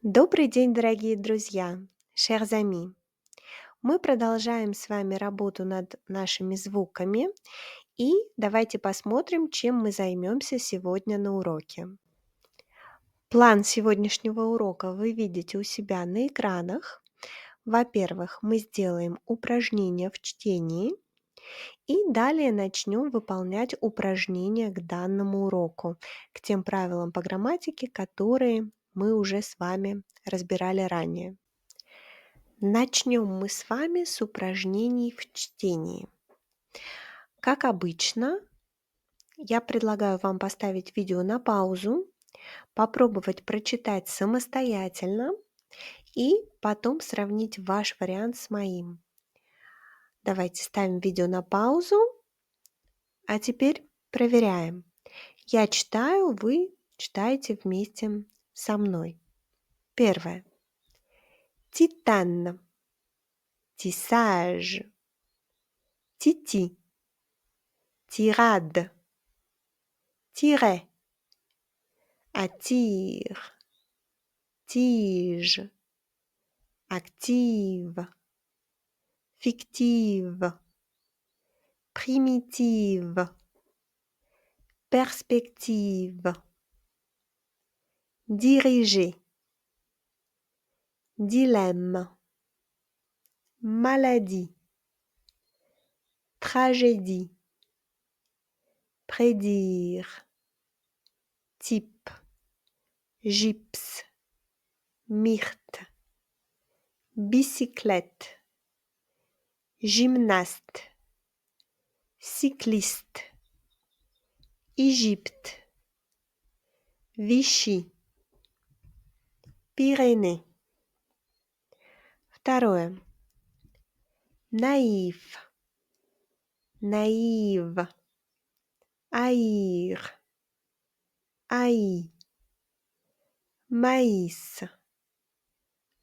Добрый день, дорогие друзья, chers amis. Мы продолжаем с вами работу над нашими звуками, и давайте посмотрим, чем мы займемся сегодня на уроке. План сегодняшнего урока вы видите у себя на экранах. Во-первых, мы сделаем упражнения в чтении, и далее начнем выполнять упражнения к данному уроку, к тем правилам по грамматике, которые мы уже с вами разбирали ранее. Начнем мы с вами с упражнений в чтении. Как обычно, я предлагаю вам поставить видео на паузу, попробовать прочитать самостоятельно и потом сравнить ваш вариант с моим. Давайте ставим видео на паузу, а теперь проверяем. Я читаю, вы читаете вместе со мной. Первое. Титан, тissage, тити, tirade, tiret, attire, tige, active, fictive, primitive, perspective, diriger, dilemme, maladie, tragédie, prédire, type, gypse, myrte, bicyclette, gymnaste, cycliste, Égypte, Vichy, Pyrénées. Второе. Наив, наив, haïr, haï, maïs,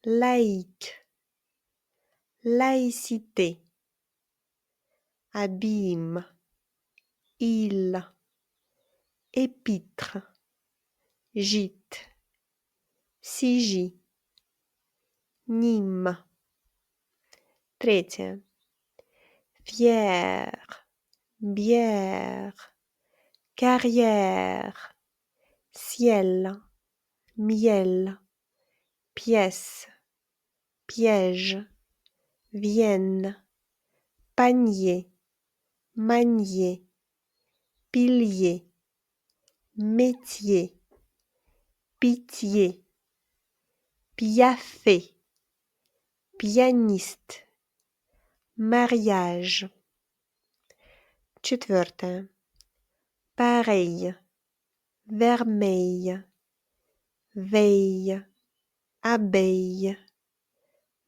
laïque, laïcité, abîme, île, épître, gîte, Сижи, Nîmes. Третье. Fier, bière, carrière, ciel, miel, pièce, piège, Vienne, panier, manier, pilier, métier, pitié, piaffe, pianiste, mariage. Четвертое. Pareil, vermeil, veille, abeille,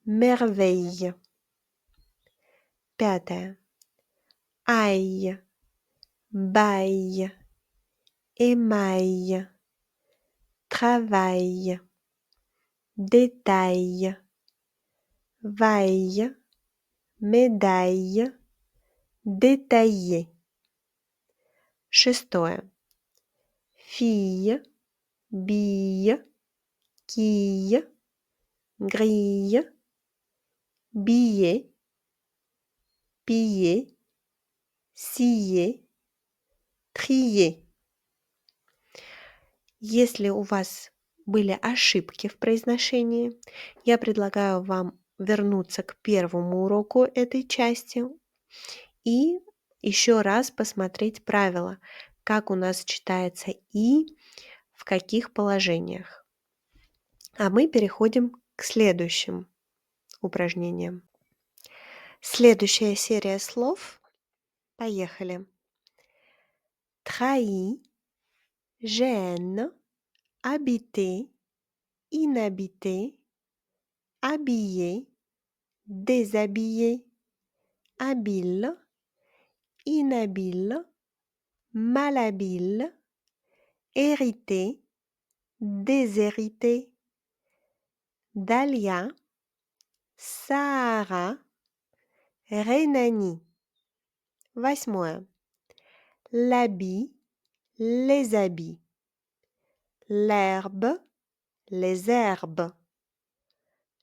merveille. Пятое. Aille, baille, émail, travail, détail, vaille, médaille, détaillé. Шестое. Fille, bille, quille, grille, billet, piller, scier, trier. Если у вас были ошибки в произношении, я предлагаю вам вернуться к первому уроку этой части и еще раз посмотреть правила, как у нас читается «и», в каких положениях. А мы переходим к следующим упражнениям. Следующая серия слов. Поехали. Trahi, gêne, habiter, inhabité, habillé, déshabillé, habile, inhabile, malhabile, hérité, déshérité, Dahlia, Sahara, Rhénanie. Восьмое. L'habit, les habits. L'herbe, les herbes.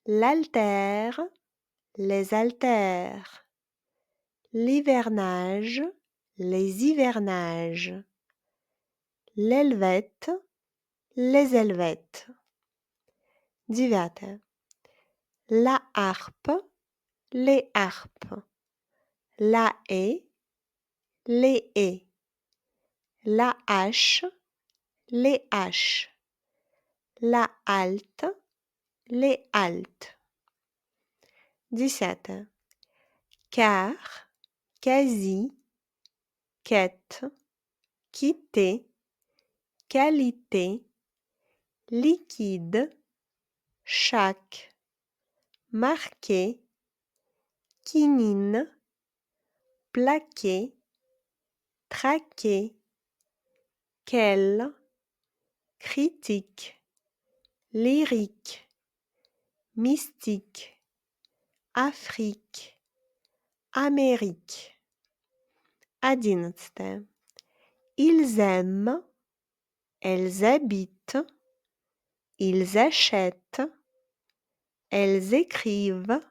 L'altère, les haltères. L'hivernage, les hivernages. L'helvète, les helvètes. 9. La harpe, les harpes. La haie, les haies. La hache, les haches. La halte, les haltes. 10. Car, quasi, quête, quitter, qualité, liquide, chaque, marqué, quinine, plaqué, traqué, quel, critique, lyrique, mystique, Afrique, Amérique. 11. Ils aiment, elles habitent, ils achètent, elles écrivent,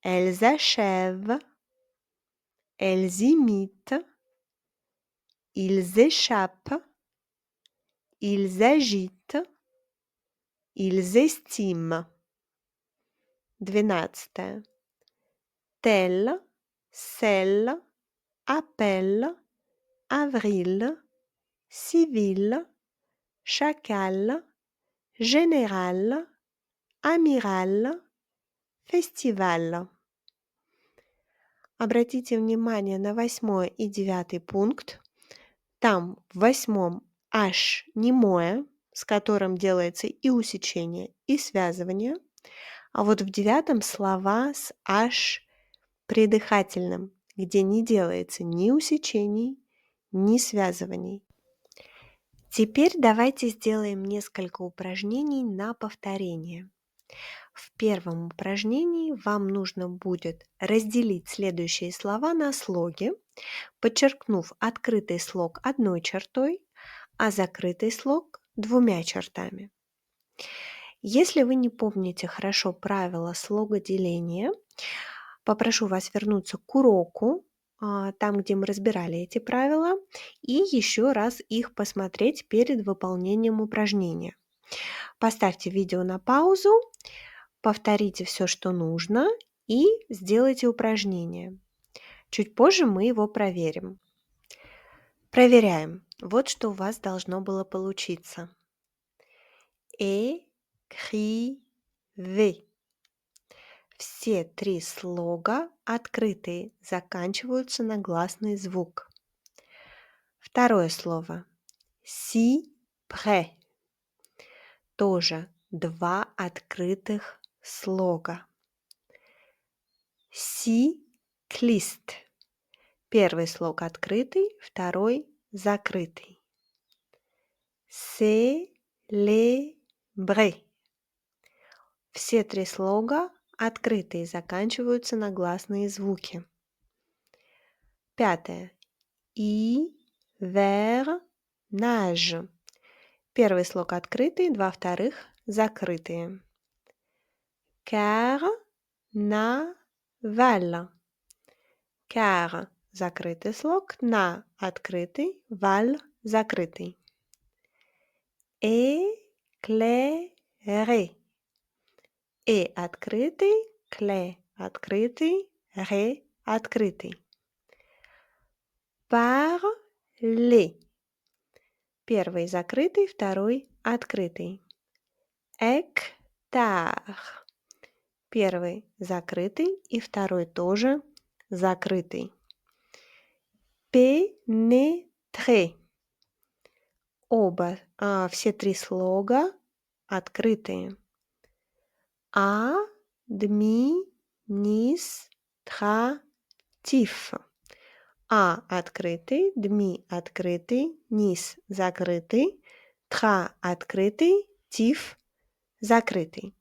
elles achèvent, elles imitent, ils échappent, ils agitent, ils estiment. 12. Tel, celle, appel, avril, civil, chacal, général, amiral, фестиваль. Обратите внимание на 8 и 9 пункт. Там в 8 H немое, с которым делается и усечение, и связывание. А вот в 9 слова с H придыхательным, где не делается ни усечений, ни связываний. Теперь давайте сделаем несколько упражнений на повторение. В первом упражнении вам нужно будет разделить следующие слова на слоги, подчеркнув открытый слог одной чертой, а закрытый слог 2 чертами. Если вы не помните хорошо правила слогоделения, попрошу вас вернуться к уроку, там, где мы разбирали эти правила, и еще раз их посмотреть перед выполнением упражнения. Поставьте видео на паузу, повторите все, что нужно, и сделайте упражнение. Чуть позже мы его проверим. Проверяем. Вот что у вас должно было получиться. Écrivez. Все 3 слога открытые, заканчиваются на гласный звук. Второе слово. Si près. Тоже 2 открытых слога. Cycliste. Первый слог открытый, второй закрытый. Célébrer. Все 3 слога открытые, заканчиваются на гласные звуки. 5. Hivernage. Первый слог открытый, 2 вторых закрытые. Carnaval. Car закрытый слог, на открытый, валь закрытый. Éclairer. Открытый, clé открытый, ré открытый. Parler. Первый закрытый, второй открытый. Hectare. Первый закрытый и второй тоже закрытый. Pénétrer. Все 3 слога открытые. Административ. Открытый, дми открытый, низ закрытый, тра открытый, тиф закрытый.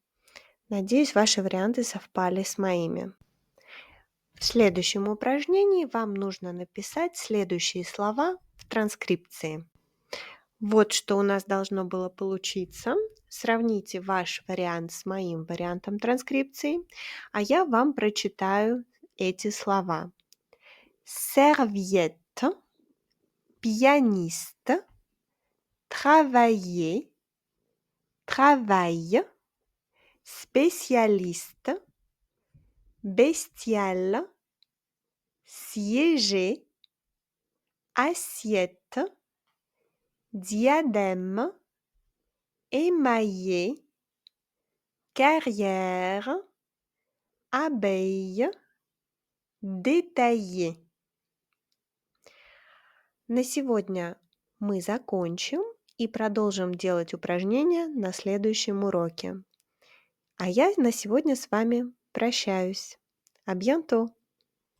Надеюсь, ваши варианты совпали с моими. В следующем упражнении вам нужно написать следующие слова в транскрипции. Вот что у нас должно было получиться. сравните ваш вариант с моим вариантом транскрипции, а я вам прочитаю эти слова. Serviette, pianiste, travailler, travaille, spécialiste, bestial, siéger, assiette, diadème, émaillé, carrière, abeille, détaillé. На сегодня мы закончим и продолжим делать упражнения на следующем уроке. А я на сегодня с вами прощаюсь. À bientôt!